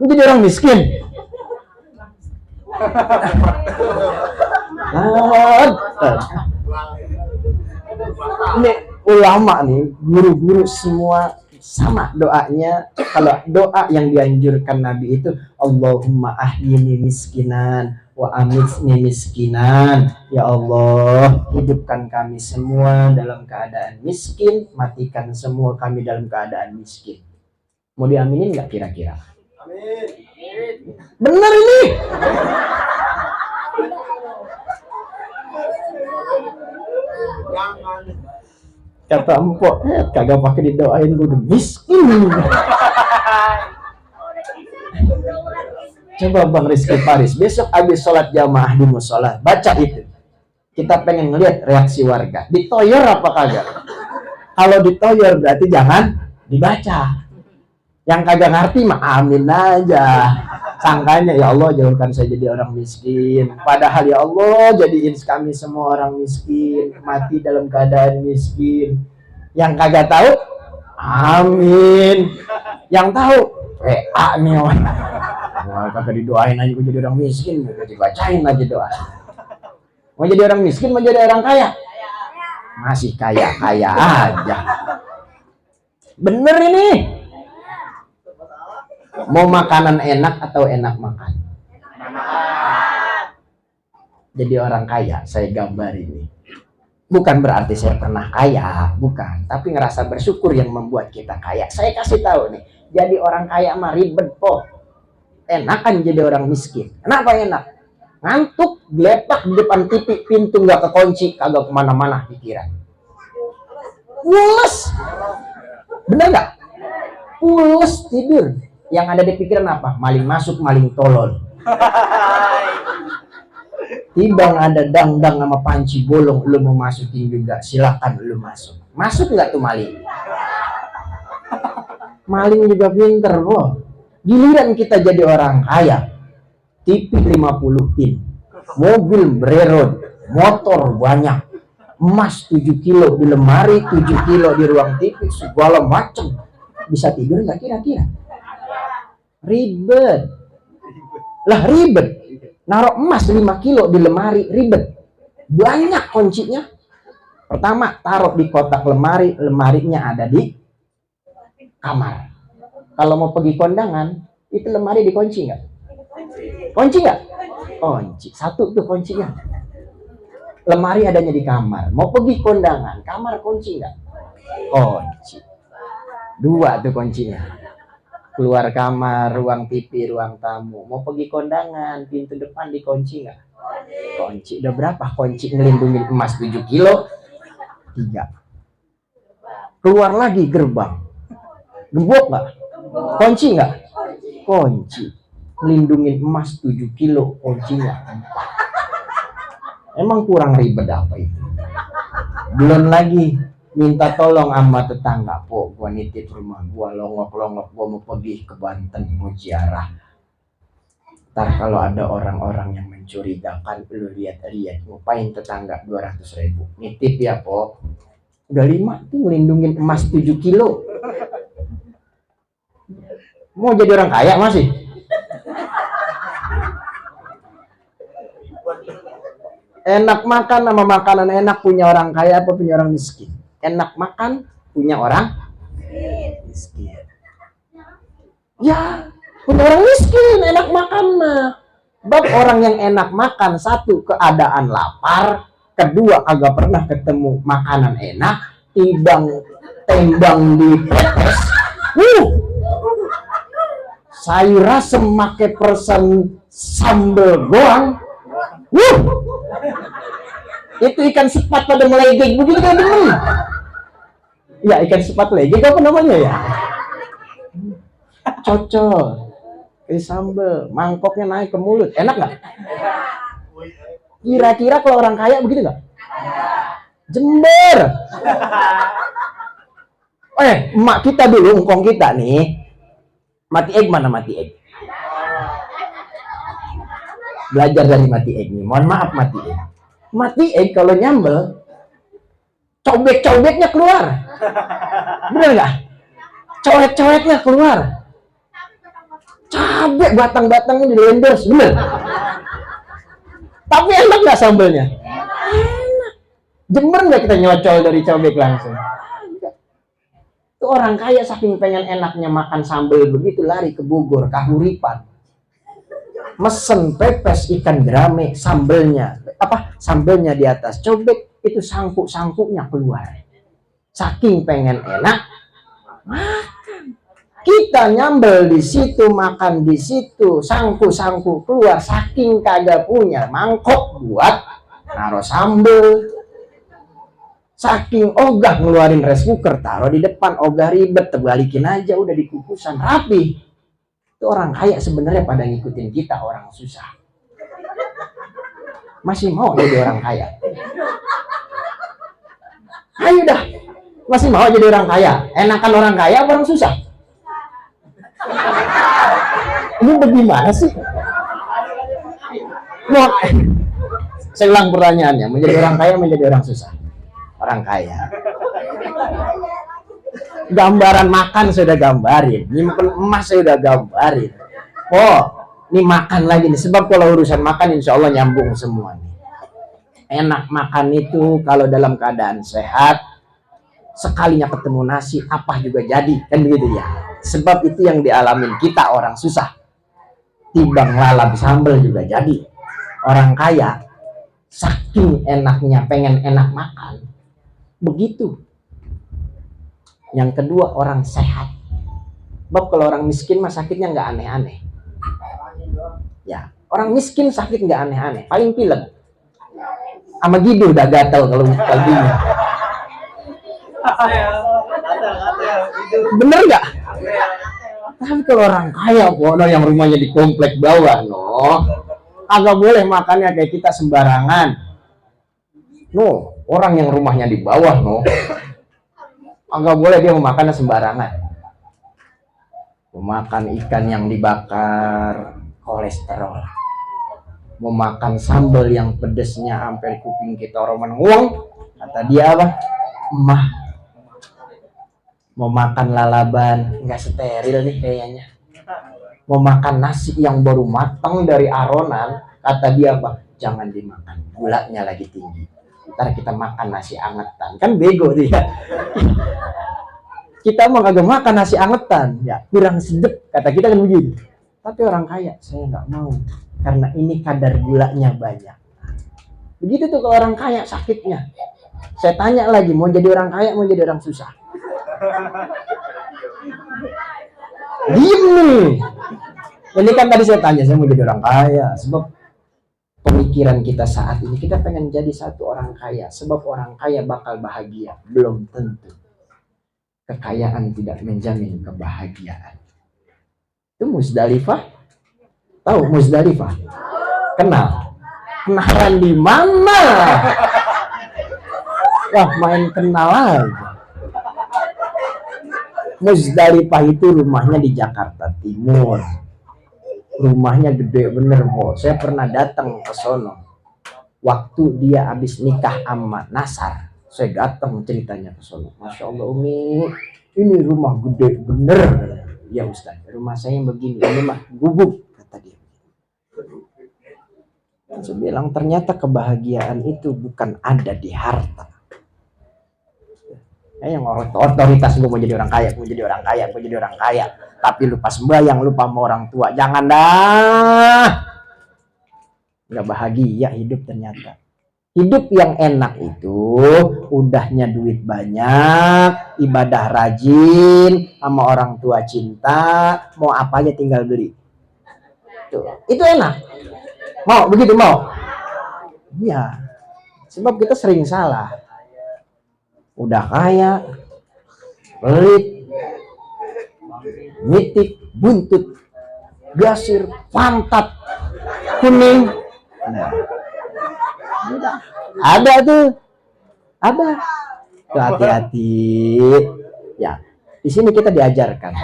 Mau jadi orang miskin? Ini ulama nih, guru-guru semua sama doanya. Kalau doa yang dianjurkan Nabi itu Allahumma ahyini miskinan wa amitni miskinan. Ya Allah, hidupkan kami semua dalam keadaan miskin, matikan semua kami dalam keadaan miskin. Mau diaminin nggak kira-kira? Amin. Bener ini. Jangan. Kata empok, kagak pakai didoain, gue udah miskin. Coba Bang Rizky Faris, besok habis sholat jamaah di musola, baca itu. Kita pengen ngeliat reaksi warga. Ditoyor apa kagak? Kalau ditoyor berarti jangan dibaca. Yang kagak ngerti mah amin aja. Sangkanya ya Allah jauhkan saya jadi orang miskin. Padahal ya Allah jadiin kami semua orang miskin, mati dalam keadaan miskin. Yang kagak tahu amin. Yang tahu WA nih. Wah, kagak didoain aja gue jadi orang miskin, gue dibacain aja doa. Mau jadi orang miskin, mau jadi orang kaya? Masih kaya aja. Bener ini. Mau makanan enak atau enak makan? Jadi orang kaya, saya gambar ini. Bukan berarti saya pernah kaya, bukan. Tapi ngerasa bersyukur yang membuat kita kaya. Saya kasih tahu nih, jadi orang kaya mah ribet po. Enakan jadi orang miskin. Kenapa enak? Ngantuk, geletak di depan TV, pintu nggak kekunci, kagak kemana-mana pikiran. Pules, bener nggak? Pules tidur. Yang ada di pikiran apa? Maling masuk, maling tolol. Tiba ada dangdang sama panci bolong, lu mau masukin juga, silakan lu masuk. Masuk nggak tuh maling? Maling juga pinter, loh. Giliran kita jadi orang kaya, TV 50 in, mobil Breron, motor banyak, emas 7 kilo di lemari, 7 kilo di ruang TV, segala macem. Bisa tidur nggak kira-kira? Ribet. Lah ribet. Naruh emas 5 kilo di lemari, ribet. Banyak kuncinya. Pertama, taruh di kotak lemari, lemarinya ada di kamar. Kalau mau pergi kondangan, itu lemari dikunci nggak? Kunci nggak? Kunci. Satu tuh kuncinya. Lemari adanya di kamar. Mau pergi kondangan, kamar kunci nggak? Kunci. 2 tuh kuncinya. Keluar kamar, ruang TV, ruang tamu. Mau pergi kondangan, pintu depan dikunci nggak? Kunci. Udah berapa kunci ngelindungin emas 7 kilo? 3. Keluar lagi gerbang. Gembok nggak? Kunci nggak? Kunci. Melindungin emas 7 kilo, kuncinya 4. Emang kurang ribet apa itu? Belum lagi minta tolong sama tetangga, po, gua nitip rumah gua, longok-longok, gua mau pergi ke Banten, mau ziarah. Ntar kalau ada orang-orang yang mencurigakan, lu lihat-lihat, ngupain tetangga 200.000. Nitip ya, po. Udah 5 tuh melindungin emas 7 kilo. Mau jadi orang kaya masih? Enak makan sama makanan enak punya orang kaya apa punya orang miskin? Enak makan punya orang miskin. Ya, punya orang miskin enak makan mah. Sebab orang yang enak makan, satu keadaan lapar, kedua agak pernah ketemu makanan enak, tembang di pepes. Sayur asem make persen sambal goang. Itu ikan sepat pada melegek begitu kan teman? Ya ikan sepat legek apa namanya ya? Cocol, sambal, mangkoknya naik ke mulut, enak nggak? Kira-kira kalau orang kaya begitu nggak? Jember. Emak kita dulu, engkong kita nih, Mati Egg mana Mati Egg? Belajar dari Mati Egg nih, mohon maaf Mati Egg. Mati Egg kalau nyambel, cobek-cobeknya keluar, bener nggak? Coet-coetnya keluar, cabai batang-batangnya di lenders, bener. Tapi enak nggak sambelnya? Enak. Jember nggak kita nyocol dari cobek langsung? Itu orang kaya saking pengen enaknya makan sambel begitu lari ke Bogor, Kahuripan, mesen pepes ikan gerame, sambelnya sambelnya di atas cobek, itu sangkuk-sangkuknya keluar. Saking pengen enak makan. Kita nyambel di situ, makan di situ, sangkuk-sangkuk keluar, saking kagak punya mangkok buat naruh sambel. Saking ogah ngeluarin rice cooker, taruh di depan, ogah ribet, terbalikin aja udah dikukusan rapi. Itu orang kaya sebenarnya pada ngikutin kita orang susah. Masih mau jadi orang kaya? Ayo dah, masih mau jadi orang kaya? Enakan orang kaya apa orang susah? Ini bagaimana sih? Mau, saya ulang pertanyaannya, menjadi orang kaya, menjadi orang susah? Orang kaya. Gambaran makan saya udah gambarin, nyimpen emas saya udah gambarin. Oh, ini makan lagi nih, sebab kalau urusan makan insya Allah nyambung semua nih. Enak makan itu kalau dalam keadaan sehat, sekalinya ketemu nasi apa juga jadi, kan begitu ya. Sebab itu yang dialamin kita orang susah, timbang lalap sambal juga jadi. Orang kaya saking enaknya pengen enak makan begitu. Yang kedua orang sehat. Sebab kalau orang miskin mah sakitnya nggak aneh-aneh. Ya, orang miskin sakit nggak aneh-aneh, paling pilek. Sama gitu udah gatal kalau kalbinya. Bener nggak? Tapi kalau orang kaya, orang yang rumahnya di komplek bawah, agak boleh makannya kayak kita sembarangan. Orang yang rumahnya di bawah, agak boleh dia memakannya sembarangan. Memakan ikan yang dibakar, kolesterol. Memakan sambal yang pedesnya sampai kuping kita orang menguang, kata dia apa? Emah. Mau makan lalaban, nggak steril nih kayaknya. Mau makan nasi yang baru matang dari aronan, kata dia apa? Jangan dimakan, gulanya lagi tinggi. Ntar kita makan nasi angetan, kan bego dia. Kita mau kagak makan nasi angetan, ya kurang sedep, kata kita kan begitu. Tapi orang kaya, saya nggak mau, karena ini kadar gulanya banyak. Begitu tuh kalau orang kaya sakitnya. Saya tanya lagi, mau jadi orang kaya, mau jadi orang susah? Diem nih. Ini kan tadi saya tanya, saya mau jadi orang kaya, sebab pemikiran kita saat ini, kita pengen jadi satu orang kaya, sebab orang kaya bakal bahagia. Belum tentu. kekayaan tidak menjamin kebahagiaan. Itu Musdalifah. Tahu Musdalifah? Kenal? Kenalan di mana? Wah, main kenal aja. Musdalifah itu rumahnya di Jakarta Timur. Rumahnya gede bener, Po. Saya pernah datang ke sono. Waktu dia habis nikah sama Nasar, saya datang ceritanya ke sono. Masya Allah Umi, ini rumah gede bener. Ya Ustaz, rumah saya begini, ini mah gubuk, kata dia. Saya bilang ternyata kebahagiaan itu bukan ada di harta. Yang otoritas, gue mau jadi orang kaya, gue jadi orang kaya, gue jadi orang kaya. Tapi lupa sembahyang, lupa sama orang tua. Jangan dah. Gak bahagia hidup ternyata. Hidup yang enak itu udahnya duit banyak, ibadah rajin, sama orang tua cinta, mau apa aja tinggal beli. Itu enak. Mau begitu mau? Iya. Sebab kita sering salah. Udah kaya, pelit, mitik, buntut, gasir, pantat, kuning. Nah, ada tuh, ada. Tuh, hati-hati. Ya, di sini kita diajarkan.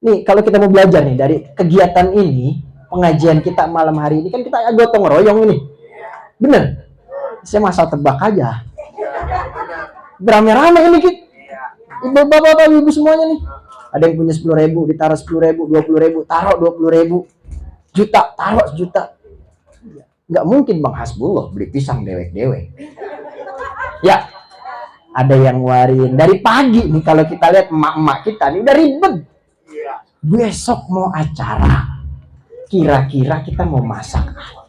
Nih, kalau kita mau belajar nih dari kegiatan ini, pengajian kita malam hari ini kan kita gotong royong ini, bener? Saya masal tebak aja. Beramai-ramai ini Kit. Bapak-bapak ibu semuanya nih. Ada yang punya 10.000, ditaruh 10.000, 20.000, taruh 20.000. Juta, taruh sejuta. Nggak mungkin Bang Hasbullah beli pisang dewek-dewek. Ya, ada yang warin dari pagi nih. Kalau kita lihat emak-emak kita nih udah ribet. Besok mau acara, kira-kira kita mau masak apa?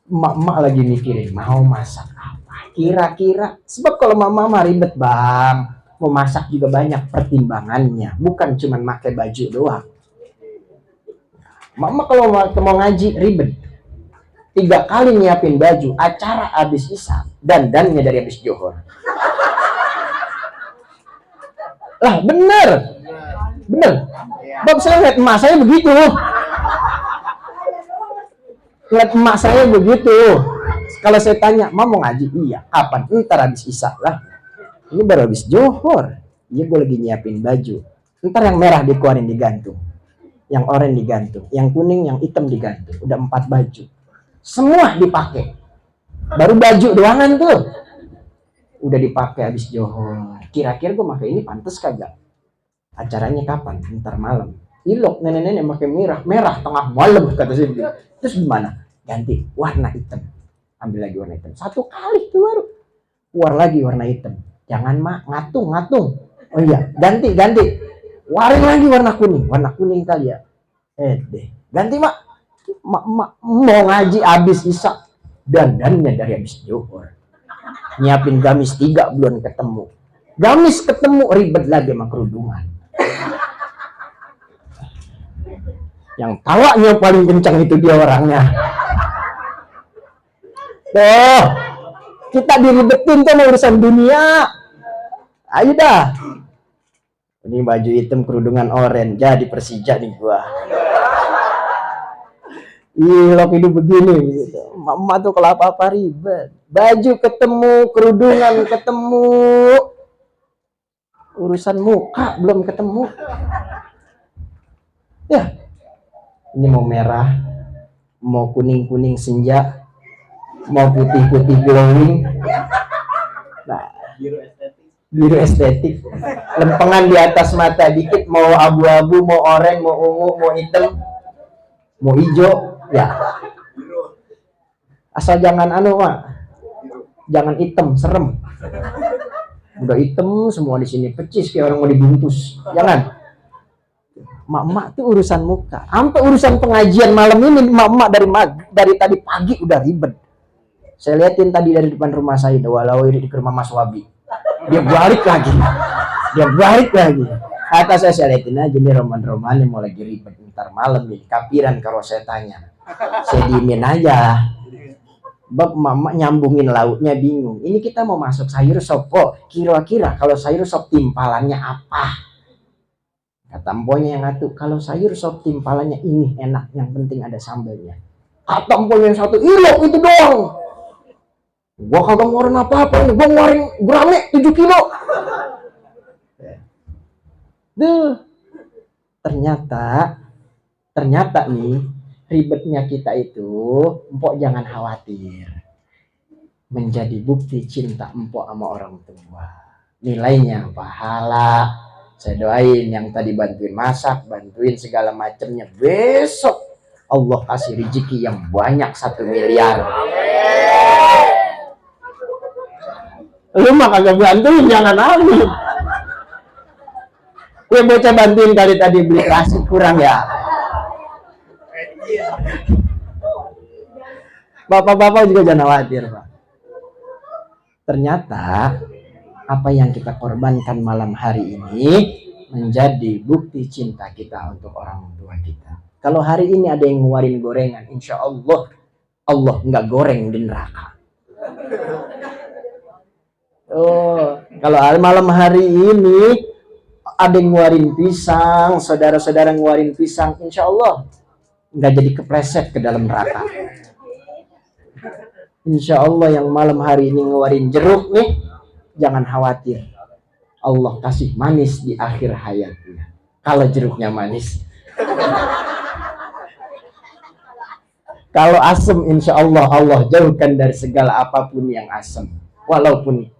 Emak-emak lagi mikirin mau masak apa kira-kira. Sebab kalau mama ribet Bang, mau masak juga banyak pertimbangannya, bukan cuma pakai baju doang. Mama kalau mau ngaji ribet, 3 kali nyiapin baju, acara habis isya, dandannya dari habis johor. Lah bener. Bab saya lihat emak saya begitu. Lihat emak saya begitu. Kalau saya tanya, "Mam mau ngaji?" "Iya." "Kapan?" "Ntar habis isya." Lah, ini baru habis johor. Iya, gue lagi nyiapin baju. Ntar yang merah dikeluarin digantung, yang oranye digantung, yang kuning, yang hitam digantung. Udah 4 baju. Semua dipakai. Baru baju doangan tuh. Udah dipakai habis johor. Kira-kira gue pakai ini pantas kagak? Acaranya kapan? Ntar malam. Ilok nenek-nenek pakai merah tengah malam kata saya. Terus gimana? Ganti warna hitam. Ambil lagi warna hitam. 1 kali tuh baru. Keluar lagi warna hitam. Jangan mak, ngatung. Oh iya, ganti. Warin lagi warna kuning kali ya. Ganti mak. Mak mau ngaji habis isya. Dandannya dari habis johor. Nyiapin gamis 3 belum ketemu. Gamis ketemu ribet lagi sama kerudungan. Yang tawanya paling kencang itu dia orangnya. Tuh, kita diribetin tuh urusan dunia. Ayo dah. Ini baju hitam kerudungan oranye, jadi Persija nih gua. Ilok hidup begini gitu. Mama tuh kalau apa-apa ribet. Baju ketemu, kerudungan ketemu. Urusan muka belum ketemu. Ya. Ini mau merah, mau kuning-kuning senja, mau putih-putih glowing. Nah, biru estetik. Lempengan di atas mata dikit, mau abu-abu, mau oranye, mau ungu, mau hitam, mau hijau, ya. Asal jangan Mak. Jangan hitam, serem. Udah hitam semua di sini, pecis kayak orang mau dibungkus. Jangan. Mak tuh urusan muka. Sampai urusan pengajian malam ini mak dari tadi pagi udah ribet. Saya liatin tadi dari depan rumah saya, walau di rumah Mas Wabi. Dia balik lagi. Kata saya liatin aja nih roman yang mau lagi ribet ntar malam nih. Kapiran kalau saya tanya. Saya diemin aja. Bab mama nyambungin lauknya bingung. Ini kita mau masuk sayur sop kok. Kira-kira kalau sayur sop timpalannya apa? Kata emponya yang satu, kalau sayur sop timpalannya ini enak, yang penting ada sambalnya. Kata emponya yang satu, ilo itu doang. Gua kagak ngeluarin apa-apa nih, gua ngeluarin gurame 7 kilo. Duh. Ternyata nih ribetnya kita itu, empok jangan khawatir. Menjadi bukti cinta empok sama orang tua. Nilainya pahala. Saya doain yang tadi bantuin masak, bantuin segala macamnya. Besok Allah kasih rezeki yang banyak 1 miliar. Lu mah kagak bantuin, jangan amin. Gue bocah bantuin kali tadi beli terasi kurang ya. Bapak-bapak juga jangan khawatir, Pak. Ternyata apa yang kita korbankan malam hari ini menjadi bukti cinta kita untuk orang tua kita. Kalau hari ini ada yang ngeluarin gorengan, insya Allah Allah nggak goreng di neraka. Oh, kalau malam hari ini ada yang ngeluarin pisang, saudara-saudara ngeluarin pisang, insya Allah nggak jadi kepleset ke dalam neraka. Insya Allah yang malam hari ini ngeluarin jeruk nih, jangan khawatir. Allah kasih manis di akhir hayatnya. Kalau jeruknya manis. Kalau asem, insya Allah Allah jauhkan dari segala apapun yang asem. Walaupun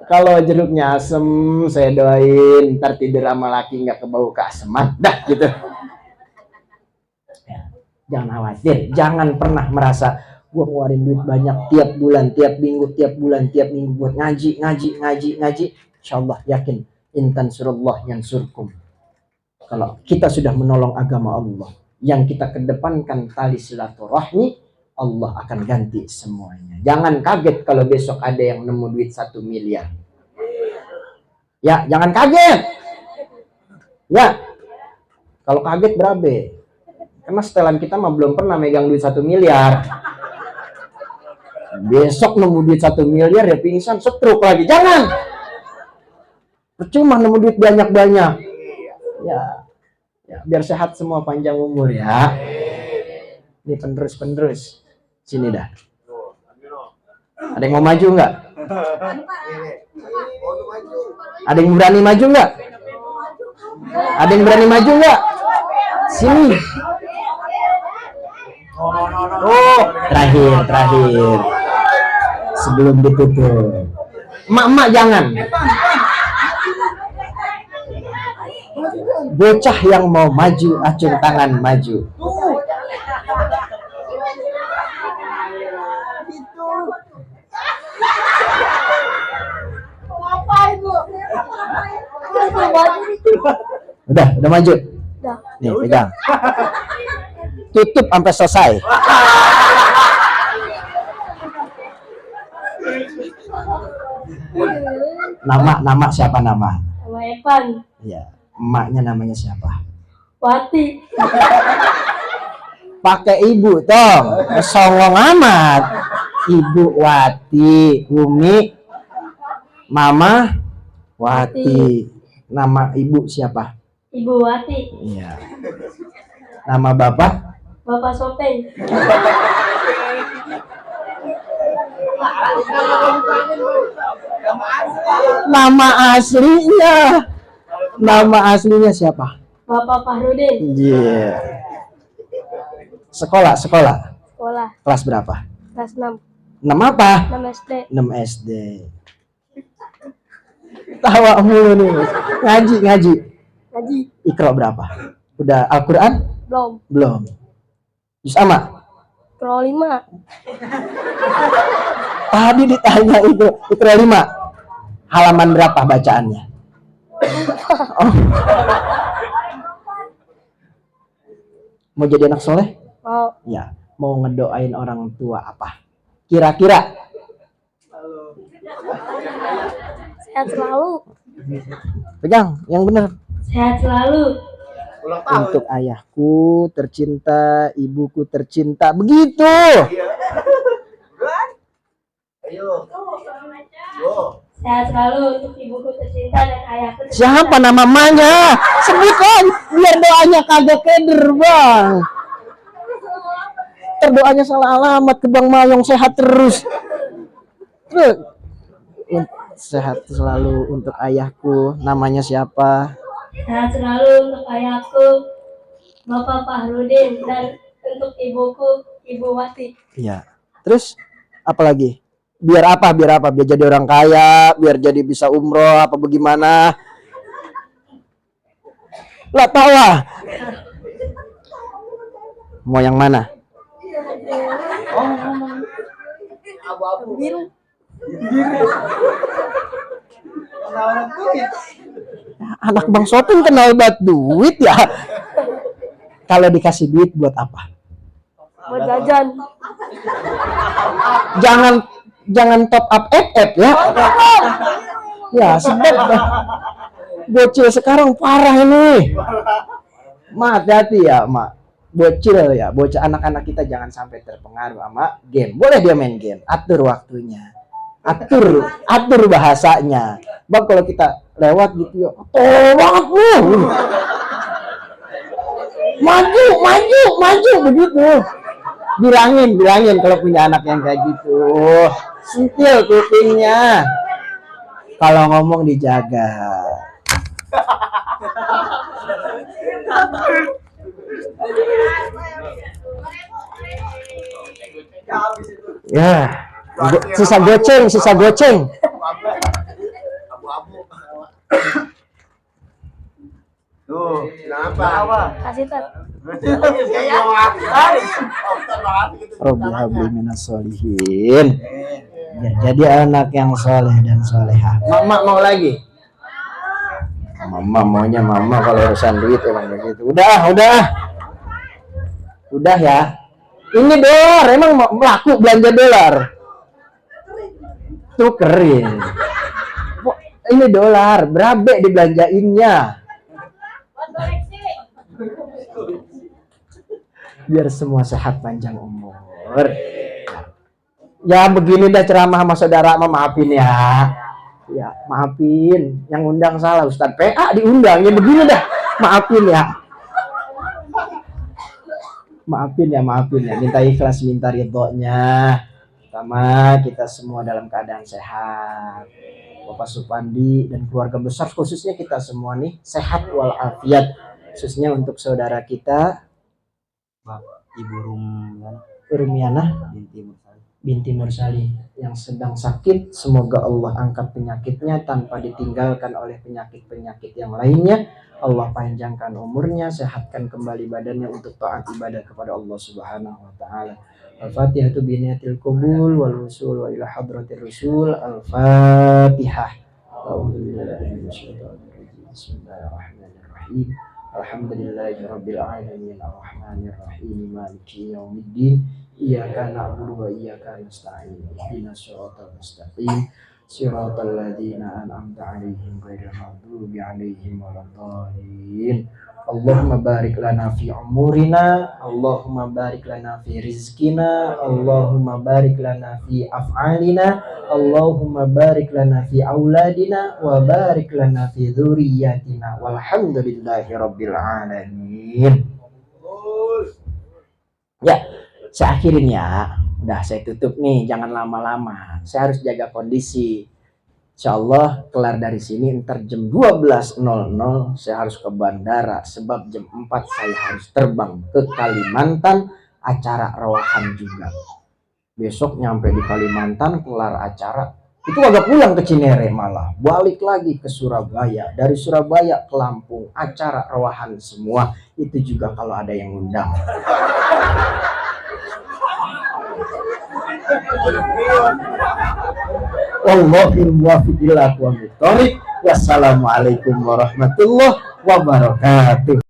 kalau jeruknya asem, saya doain ntar tidur sama laki nggak kebau keaseman, dah gitu. Ya, jangan khawatir, jangan pernah merasa gua ngeluarin duit banyak tiap bulan, tiap minggu, tiap bulan, tiap minggu buat ngaji. Insya Allah yakin, intan surullah yang surkum. Kalau kita sudah menolong agama Allah, yang kita kedepankan tali silaturahmi, Allah akan ganti semuanya. Jangan kaget kalau besok ada yang nemu duit 1 miliar. Ya, jangan kaget. Ya, kalau kaget berabe. Karena setelan kita mah belum pernah megang duit 1 miliar. Besok nemu duit 1 miliar ya pingsan, stroke lagi. Jangan. Percuma nemu duit banyak-banyak. Ya, biar sehat semua, panjang umur ya. Ini penerus. Sini dah. Ada yang mau maju nggak? Ada yang berani maju nggak? Ada yang berani maju nggak? Sini. Oh, terakhir. Sebelum ditutup. Emak jangan. Bocah yang mau maju, acung tangan maju. Udah maju. Udah. Nih, pegang. Tutup sampai selesai. Nama siapa nama? Nama Evan. Iya, emaknya namanya siapa? Wati. Pakai ibu tong, songong amat. Ibu Wati, Umi, Mama Wati. Nama ibu siapa? Ibu Wati. Iya. Nama bapak? Bapak Sopeng. Nama aslinya siapa? Bapak Fahrudin. Iya. Sekolah. Sekolah. Kelas berapa? Kelas 6. 6 apa? 6 SD. 6 SD. Tawa mulu nih. Ngaji. Ngaji. Iqra berapa? Udah Al-Quran? Belum. Juz ama? Iqra 5. Tadi ditanya itu Iqra 5. Halaman berapa bacaannya? Oh. Mau jadi anak soleh? Mau. Ya. Mau ngedoain orang tua apa? Kira-kira? Sehat selalu. Pegang, yang bener. Sehat selalu. Ulang tahun. Untuk ayahku tercinta, ibuku tercinta. Begitu. Iya. Ayo. Yo. Sehat selalu untuk ibuku tercinta dan ayahku tercinta. Siapa nama mamanya? Sebutkan biar doanya kagak keder, Bang. Terdoanya salah alamat ke Bang Mayong, sehat terus. Sehat selalu untuk ayahku. Namanya siapa? Sehat selalu untuk ayahku, Bapak Fahrudin, dan untuk ibuku, Ibu Wati. Iya. Terus apa lagi? Biar apa? Biar jadi orang kaya, biar jadi bisa umroh apa bagaimana? Lah tahu lah. Mau yang mana? Abu-abu. Biru. Anak Bang Sopin kenal banget duit ya. Kalau dikasih duit buat apa? Buat jajan. Jangan top up FF ya. Ya sebab bocil sekarang parah ini. Ma, hati ya, Ma. Bocil ya, bocah anak-anak kita jangan sampai terpengaruh sama game. Boleh dia main game, atur waktunya. Atur bahasanya. Bang kalau kita lewat gitu ya, banget lu. Maju begitu. Bilangin kalau punya anak yang kayak gitu. Sentil kupingnya. Kalau ngomong dijaga. Ya, sisa goceng. Abu-abu. Tuh, kenapa? Kasih tat. Rabbi habli minas solihin. Biar jadi anak yang soleh dan soleha. Mama mau lagi? Mama kalau urusan duit emang begitu. Udah ya. Ini dolar, emang laku belanja dolar. Tukerin. Ini dolar, berabe dibelanjainnya. Biar semua sehat panjang umur. Ya begini dah ceramah sama saudara, maafin ya. Ya maafin, yang undang salah Ustadz PA diundang ya begini dah. Maafin ya, minta ikhlas, minta ridhonya. Pertama kita semua dalam keadaan sehat. Bapak Supandi dan keluarga besar khususnya kita semua nih sehat walafiat. Khususnya untuk saudara kita Ibu Rumiana binti Mursali yang sedang sakit, semoga Allah angkat penyakitnya tanpa ditinggalkan oleh penyakit-penyakit yang lainnya. Allah panjangkan umurnya, sehatkan kembali badannya untuk taat ibadah kepada Allah Subhanahu wa taala. Al-Fatihah bi niyatil qabul wal wusul wa ila hadratir rasul. Al-Fatihah. Bismillahirrahmanirrahim. Alhamdulillahirabbil alamin arrahmanir rahim maliki yaumiddin. Iyyaka na'budu wa iyyaka nasta'in. Ihdinas siratal mustaqim. Siratal ladzina an'amta 'alaihim ghairil maghdubi 'alaihim waladdallin. Allahumma barik lana fi umurina, Allahumma barik lana fi rizqina, Allahumma barik lana fi af'alina, Allahumma barik lana fi auladina, wa barik lana fi dzurriyyatina, walhamdulillahi rabbil alamin. Ya, saya akhirin ya. Udah saya tutup nih, jangan lama-lama. Saya harus jaga kondisi. Insyaallah kelar dari sini ntar jam 12.00 saya harus ke bandara sebab jam 4 saya harus terbang ke Kalimantan, acara rawahan juga. Besok nyampe di Kalimantan kelar acara itu agak pulang ke Cinere, malah balik lagi ke Surabaya, dari Surabaya ke Lampung, acara rawahan semua. Itu juga kalau ada yang undang. Wallahul muwaffiq ila aqwamit thoriq. Wassalamualaikum warahmatullahi wabarakatuh.